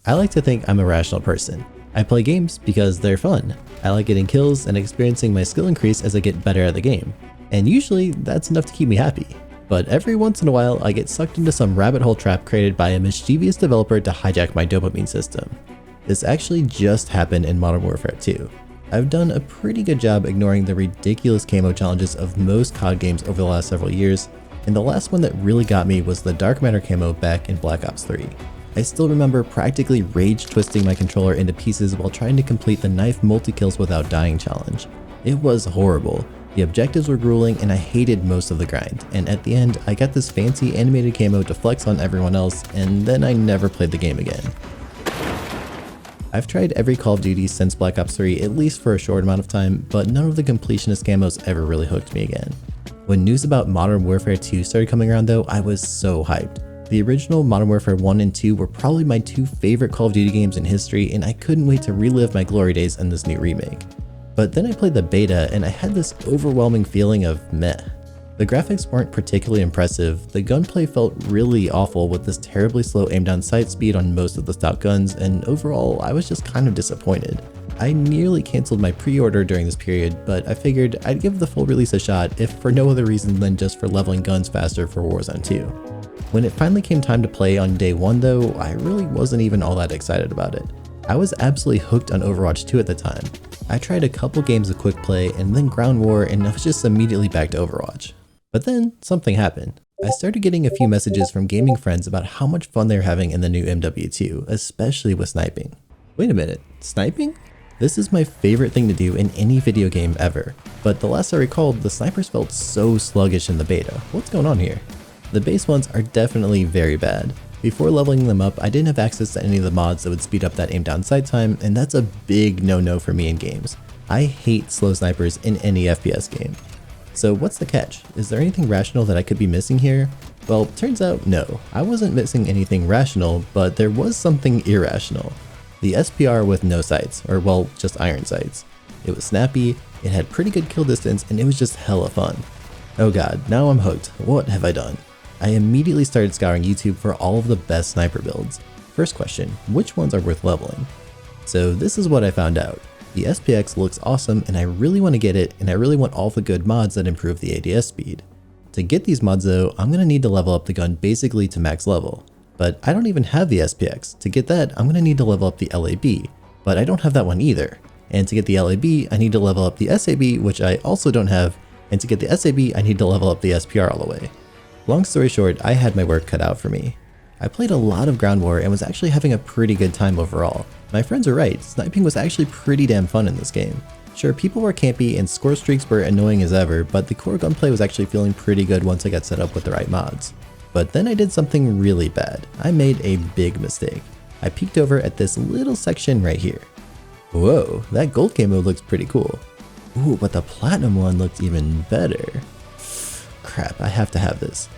I like to think I'm a rational person. I play games because they're fun. I like getting kills and experiencing my skill increase as I get better at the game. And usually that's enough to keep me happy. But every once in a while I get sucked into some rabbit hole trap created by a mischievous developer to hijack my dopamine system. This actually just happened in Modern Warfare 2. I've done a pretty good job ignoring the ridiculous camo challenges of most COD games over the last several years, and the last one that really got me was the Dark Matter camo back in Black Ops 3. I still remember practically rage twisting my controller into pieces while trying to complete the knife multi-kills without dying challenge. It was horrible. The objectives were grueling and I hated most of the grind, and at the end I got this fancy animated camo to flex on everyone else, and then I never played the game again. I've tried every Call of Duty since Black Ops 3 at least for a short amount of time, but none of the completionist camos ever really hooked me again. When news about Modern Warfare 2 started coming around though, I was so hyped. The original Modern Warfare 1 and 2 were probably my two favorite Call of Duty games in history, and I couldn't wait to relive my glory days in this new remake. But then I played the beta and I had this overwhelming feeling of meh. The graphics weren't particularly impressive, the gunplay felt really awful with this terribly slow aim down sight speed on most of the stock guns, and overall I was just kind of disappointed. I nearly cancelled my pre-order during this period, but I figured I'd give the full release a shot if for no other reason than just for leveling guns faster for Warzone 2. When it finally came time to play on day 1 though, I really wasn't even all that excited about it. I was absolutely hooked on Overwatch 2 at the time. I tried a couple games of quick play and then ground war, and I was just immediately back to Overwatch. But then something happened. I started getting a few messages from gaming friends about how much fun they're having in the new MW2, especially with sniping. Wait a minute, sniping? This is my favorite thing to do in any video game ever, but the last I recalled, the snipers felt so sluggish in the beta. What's going on here? The base ones are definitely very bad. Before leveling them up, I didn't have access to any of the mods that would speed up that aim down sight time, and that's a big no-no for me in games. I hate slow snipers in any FPS game. So what's the catch? Is there anything rational that I could be missing here? Well, turns out no. I wasn't missing anything rational, but there was something irrational. The SPR with no sights, or well, just iron sights. It was snappy, it had pretty good kill distance, and it was just hella fun. Oh god, now I'm hooked. What have I done? I immediately started scouring YouTube for all of the best sniper builds. First question, which ones are worth leveling? So this is what I found out. The SPX looks awesome and I really want to get it, and I really want all the good mods that improve the ADS speed. To get these mods though, I'm going to need to level up the gun basically to max level. But I don't even have the SPX. To get that, I'm going to need to level up the LAB, but I don't have that one either. And to get the LAB, I need to level up the SAB, which I also don't have, and to get the SAB, I need to level up the SPR all the way. Long story short, I had my work cut out for me. I played a lot of ground war and was actually having a pretty good time overall. My friends are right, sniping was actually pretty damn fun in this game. Sure, people were campy and score streaks were annoying as ever, but the core gunplay was actually feeling pretty good once I got set up with the right mods. But then I did something really bad. I made a big mistake. I peeked over at this little section right here. Whoa, that gold camo looks pretty cool. Ooh, but the platinum one looked even better. Crap, I have to have this.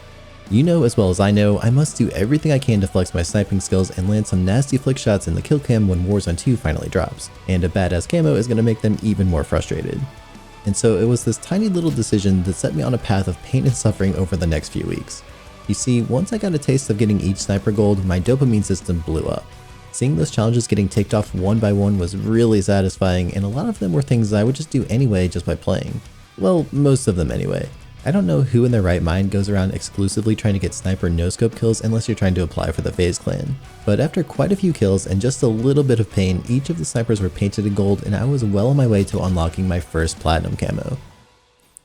You know as well as I know, I must do everything I can to flex my sniping skills and land some nasty flick shots in the kill cam when Warzone 2 finally drops, and a badass camo is going to make them even more frustrated. And so it was this tiny little decision that set me on a path of pain and suffering over the next few weeks. You see, once I got a taste of getting each sniper gold, my dopamine system blew up. Seeing those challenges getting ticked off one by one was really satisfying, and a lot of them were things I would just do anyway just by playing. Well, most of them anyway. I don't know who in their right mind goes around exclusively trying to get sniper no-scope kills unless you're trying to apply for the FaZe clan. But after quite a few kills and just a little bit of pain, each of the snipers were painted in gold and I was well on my way to unlocking my first platinum camo.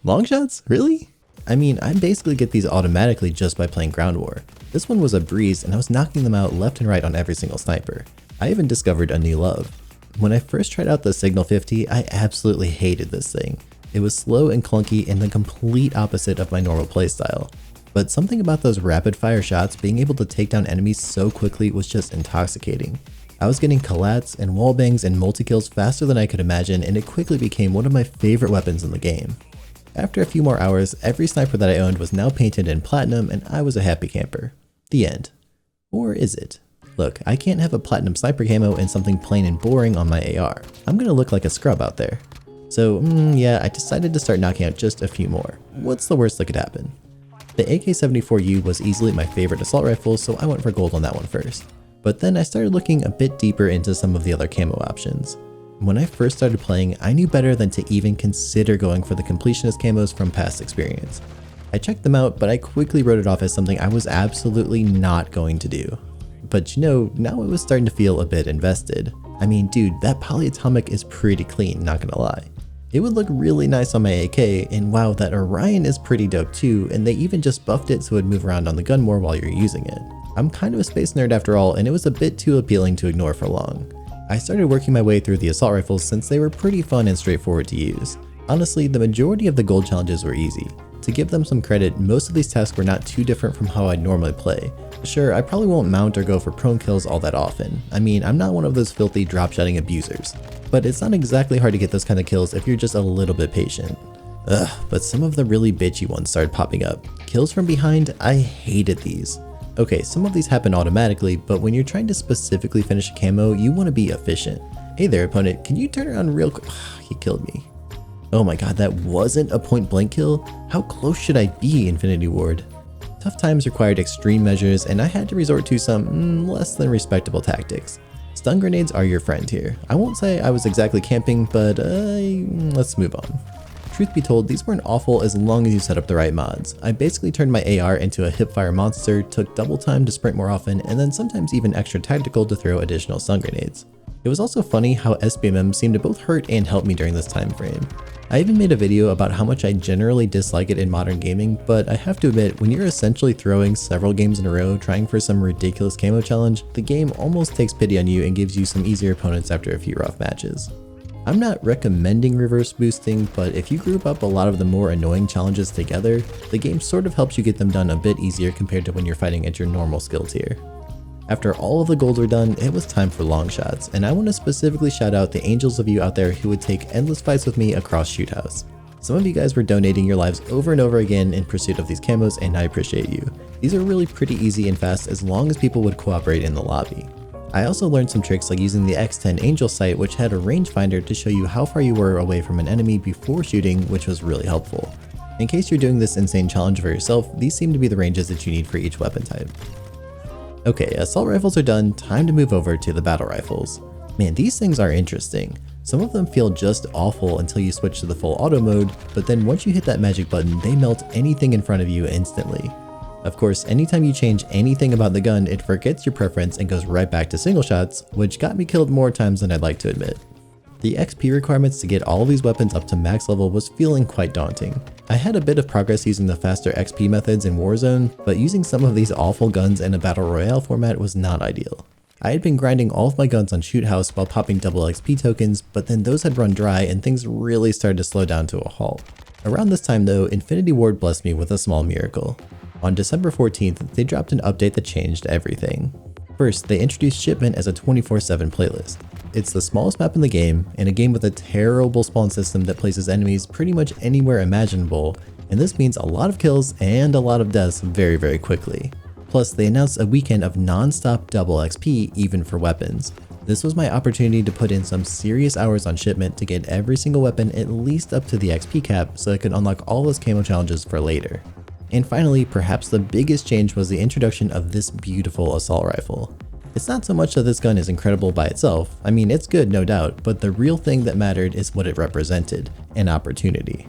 Long shots? Really? I mean, I basically get these automatically just by playing ground war. This one was a breeze and I was knocking them out left and right on every single sniper. I even discovered a new love. When I first tried out the Signal 50, I absolutely hated this thing. It was slow and clunky and the complete opposite of my normal playstyle. But something about those rapid fire shots being able to take down enemies so quickly was just intoxicating. I was getting collats and wallbangs and multi-kills faster than I could imagine, and it quickly became one of my favorite weapons in the game. After a few more hours, every sniper that I owned was now painted in platinum and I was a happy camper. The end. Or is it? Look, I can't have a platinum sniper camo and something plain and boring on my AR. I'm gonna look like a scrub out there. So yeah, I decided to start knocking out just a few more. What's the worst that could happen? The AK-74U was easily my favorite assault rifle, so I went for gold on that one first. But then I started looking a bit deeper into some of the other camo options. When I first started playing, I knew better than to even consider going for the completionist camos from past experience. I checked them out, but I quickly wrote it off as something I was absolutely not going to do. But you know, now it was starting to feel a bit invested. I mean, dude, that polyatomic is pretty clean, not gonna lie. It would look really nice on my AK, and wow, that Orion is pretty dope too, and they even just buffed it so it'd move around on the gun more while you're using it. I'm kind of a space nerd after all, and it was a bit too appealing to ignore for long. I started working my way through the assault rifles since they were pretty fun and straightforward to use. Honestly, the majority of the gold challenges were easy. To give them some credit, most of these tasks were not too different from how I normally play. Sure, I probably won't mount or go for prone kills all that often. I mean, I'm not one of those filthy drop-shotting abusers. But it's not exactly hard to get those kind of kills if you're just a little bit patient. Ugh, but some of the really bitchy ones started popping up. Kills from behind, I hated these. Okay, some of these happen automatically, but when you're trying to specifically finish a camo, you want to be efficient. Hey there, opponent, can you turn around real quick? He killed me. Oh my god, that wasn't a point blank kill? How close should I be, Infinity Ward? Tough times required extreme measures, and I had to resort to some less than respectable tactics. Stun grenades are your friend here. I won't say I was exactly camping, but let's move on. Truth be told, these weren't awful as long as you set up the right mods. I basically turned my AR into a hipfire monster, took double time to sprint more often, and then sometimes even extra tactical to throw additional stun grenades. It was also funny how SBMM seemed to both hurt and help me during this time frame. I even made a video about how much I generally dislike it in modern gaming, but I have to admit, when you're essentially throwing several games in a row trying for some ridiculous camo challenge, the game almost takes pity on you and gives you some easier opponents after a few rough matches. I'm not recommending reverse boosting, but if you group up a lot of the more annoying challenges together, the game sort of helps you get them done a bit easier compared to when you're fighting at your normal skill tier. After all of the golds were done, it was time for long shots, and I want to specifically shout out the angels of you out there who would take endless fights with me across Shoot House. Some of you guys were donating your lives over and over again in pursuit of these camos, and I appreciate you. These are really pretty easy and fast as long as people would cooperate in the lobby. I also learned some tricks like using the X10 Angel sight, which had a rangefinder to show you how far you were away from an enemy before shooting, which was really helpful. In case you're doing this insane challenge for yourself, these seem to be the ranges that you need for each weapon type. Okay, assault rifles are done, time to move over to the battle rifles. Man, these things are interesting. Some of them feel just awful until you switch to the full auto mode, but then once you hit that magic button, they melt anything in front of you instantly. Of course, anytime you change anything about the gun, it forgets your preference and goes right back to single shots, which got me killed more times than I'd like to admit. The XP requirements to get all of these weapons up to max level was feeling quite daunting. I had a bit of progress using the faster XP methods in Warzone, but using some of these awful guns in a battle royale format was not ideal. I had been grinding all of my guns on Shoot House while popping double XP tokens, but then those had run dry and things really started to slow down to a halt. Around this time though, Infinity Ward blessed me with a small miracle. On December 14th, they dropped an update that changed everything. First, they introduced Shipment as a 24/7 playlist. It's the smallest map in the game, and a game with a terrible spawn system that places enemies pretty much anywhere imaginable, and this means a lot of kills and a lot of deaths very, very quickly. Plus, they announced a weekend of non-stop double XP even for weapons. This was my opportunity to put in some serious hours on Shipment to get every single weapon at least up to the XP cap so I could unlock all those camo challenges for later. And finally, perhaps the biggest change was the introduction of this beautiful assault rifle. It's not so much that this gun is incredible by itself, I mean it's good no doubt, but the real thing that mattered is what it represented, an opportunity.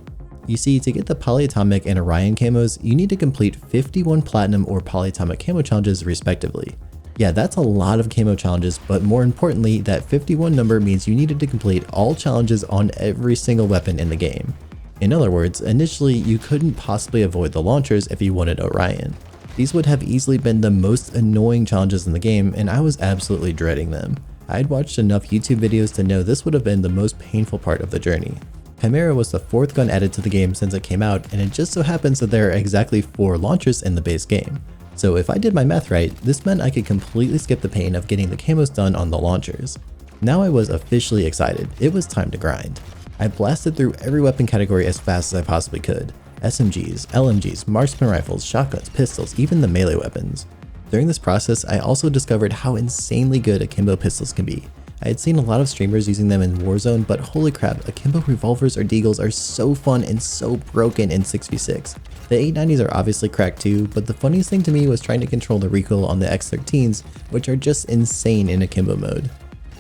You see, to get the polyatomic and Orion camos, you need to complete 51 platinum or polyatomic camo challenges respectively. Yeah, that's a lot of camo challenges, but more importantly, that 51 number means you needed to complete all challenges on every single weapon in the game. In other words, initially you couldn't possibly avoid the launchers if you wanted Orion. These would have easily been the most annoying challenges in the game, and I was absolutely dreading them. I'd watched enough YouTube videos to know this would have been the most painful part of the journey. Chimera was the 4th gun added to the game since it came out, and it just so happens that there are exactly 4 launchers in the base game. So if I did my math right, this meant I could completely skip the pain of getting the camos done on the launchers. Now I was officially excited, it was time to grind. I blasted through every weapon category as fast as I possibly could. SMGs, LMGs, marksman rifles, shotguns, pistols, even the melee weapons. During this process, I also discovered how insanely good akimbo pistols can be. I had seen a lot of streamers using them in Warzone, but holy crap, akimbo revolvers or deagles are so fun and so broken in 6v6. The 890s are obviously cracked too, but the funniest thing to me was trying to control the recoil on the X13s, which are just insane in akimbo mode.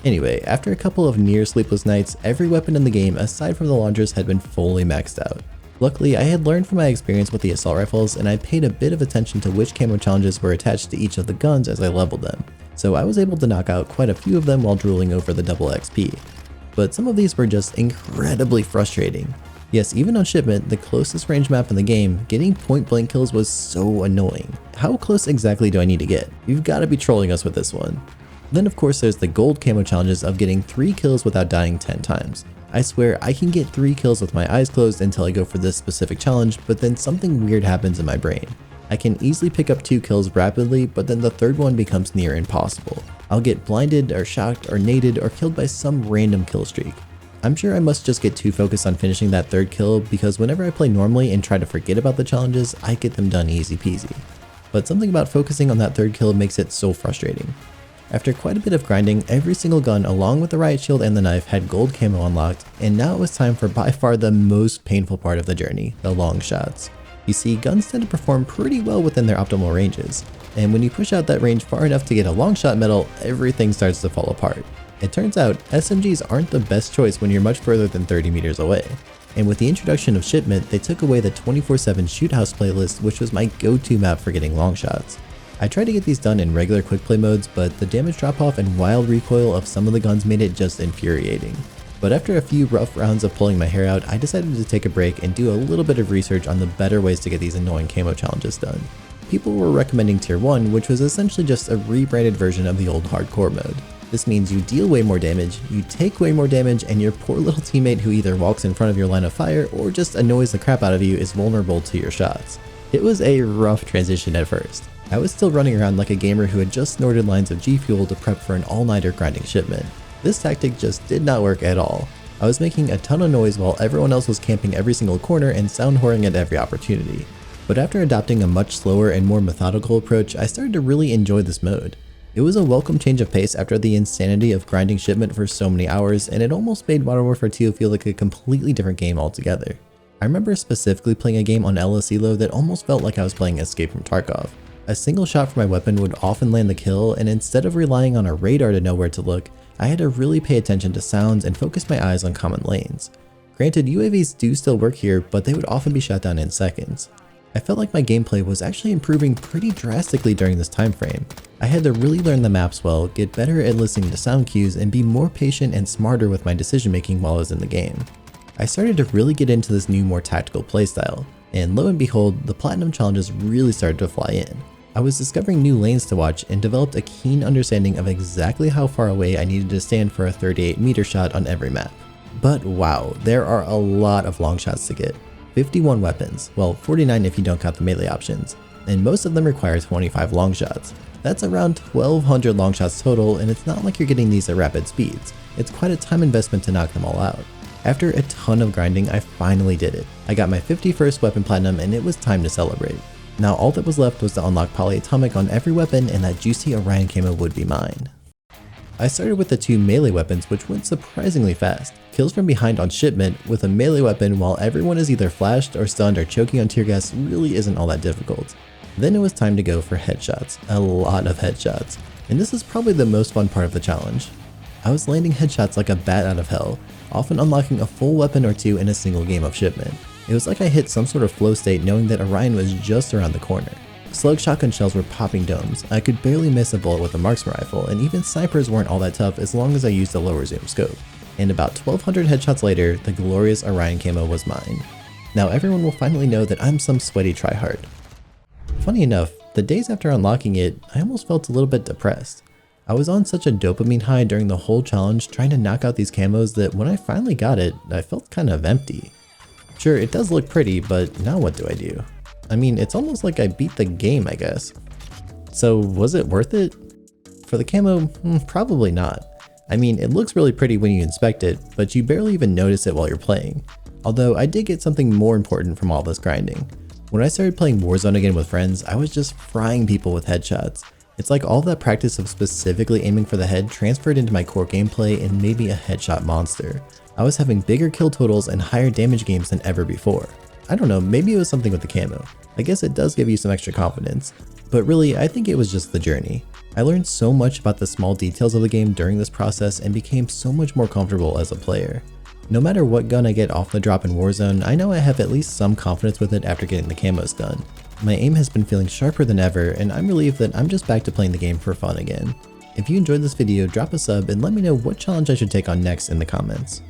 Anyway, after a couple of near sleepless nights, every weapon in the game aside from the launchers had been fully maxed out. Luckily, I had learned from my experience with the assault rifles, and I paid a bit of attention to which camo challenges were attached to each of the guns as I leveled them, so I was able to knock out quite a few of them while drooling over the double XP. But some of these were just incredibly frustrating. Yes, even on Shipment, the closest range map in the game, getting point blank kills was so annoying. How close exactly do I need to get? You've got to be trolling us with this one. Then of course there's the gold camo challenges of getting 3 kills without dying 10 times. I swear I can get 3 kills with my eyes closed until I go for this specific challenge, but then something weird happens in my brain. I can easily pick up 2 kills rapidly, but then the third one becomes near impossible. I'll get blinded or shocked or naded or killed by some random kill streak. I'm sure I must just get too focused on finishing that third kill because whenever I play normally and try to forget about the challenges, I get them done easy peasy. But something about focusing on that third kill makes it so frustrating. After quite a bit of grinding, every single gun along with the riot shield and the knife had gold camo unlocked, and now it was time for by far the most painful part of the journey, the long shots. You see, guns tend to perform pretty well within their optimal ranges, and when you push out that range far enough to get a long shot medal, everything starts to fall apart. It turns out, SMGs aren't the best choice when you're much further than 30 meters away. And with the introduction of Shipment, they took away the 24/7 shoot house playlist, which was my go-to map for getting long shots. I tried to get these done in regular quick play modes, but the damage drop off and wild recoil of some of the guns made it just infuriating. But after a few rough rounds of pulling my hair out, I decided to take a break and do a little bit of research on the better ways to get these annoying camo challenges done. People were recommending Tier 1, which was essentially just a rebranded version of the old hardcore mode. This means you deal way more damage, you take way more damage, and your poor little teammate who either walks in front of your line of fire or just annoys the crap out of you is vulnerable to your shots. It was a rough transition at first. I was still running around like a gamer who had just snorted lines of G Fuel to prep for an all-nighter grinding Shipment. This tactic just did not work at all. I was making a ton of noise while everyone else was camping every single corner and sound whoring at every opportunity. But after adopting a much slower and more methodical approach, I started to really enjoy this mode. It was a welcome change of pace after the insanity of grinding Shipment for so many hours, and it almost made Modern Warfare 2 feel like a completely different game altogether. I remember specifically playing a game on LS Elo that almost felt like I was playing Escape from Tarkov. A single shot from my weapon would often land the kill, and instead of relying on a radar to know where to look, I had to really pay attention to sounds and focus my eyes on common lanes. Granted, UAVs do still work here, but they would often be shot down in seconds. I felt like my gameplay was actually improving pretty drastically during this time frame. I had to really learn the maps well, get better at listening to sound cues, and be more patient and smarter with my decision making while I was in the game. I started to really get into this new, more tactical playstyle, and lo and behold, the platinum challenges really started to fly in. I was discovering new lanes to watch and developed a keen understanding of exactly how far away I needed to stand for a 38-meter shot on every map. But wow, there are a lot of long shots to get. 51 weapons, well 49 if you don't count the melee options, and most of them require 25 long shots. That's around 1200 long shots total, and it's not like you're getting these at rapid speeds. It's quite a time investment to knock them all out. After a ton of grinding, I finally did it. I got my 51st weapon platinum and it was time to celebrate. Now all that was left was to unlock polyatomic on every weapon, and that juicy Orion camo would be mine. I started with the 2 melee weapons, which went surprisingly fast. Kills from behind on Shipment with a melee weapon while everyone is either flashed or stunned or choking on tear gas really isn't all that difficult. Then it was time to go for headshots, a lot of headshots, and this is probably the most fun part of the challenge. I was landing headshots like a bat out of hell, often unlocking a full weapon or 2 in a single game of Shipment. It was like I hit some sort of flow state knowing that Orion was just around the corner. Slug shotgun shells were popping domes, I could barely miss a bullet with a marksman rifle, and even snipers weren't all that tough as long as I used a lower zoom scope. And about 1200 headshots later, the glorious Orion camo was mine. Now everyone will finally know that I'm some sweaty tryhard. Funny enough, the days after unlocking it, I almost felt a little bit depressed. I was on such a dopamine high during the whole challenge trying to knock out these camos that when I finally got it, I felt kind of empty. Sure, it does look pretty, but now what do I do? I mean, it's almost like I beat the game, I guess. So was it worth it? For the camo, probably not. I mean, it looks really pretty when you inspect it, but you barely even notice it while you're playing. Although I did get something more important from all this grinding. When I started playing Warzone again with friends, I was just frying people with headshots. It's like all that practice of specifically aiming for the head transferred into my core gameplay and made me a headshot monster. I was having bigger kill totals and higher damage games than ever before. I don't know, maybe it was something with the camo. I guess it does give you some extra confidence, but really I think it was just the journey. I learned so much about the small details of the game during this process and became so much more comfortable as a player. No matter what gun I get off the drop in Warzone, I know I have at least some confidence with it after getting the camos done. My aim has been feeling sharper than ever, and I'm relieved that I'm just back to playing the game for fun again. If you enjoyed this video, drop a sub and let me know what challenge I should take on next in the comments.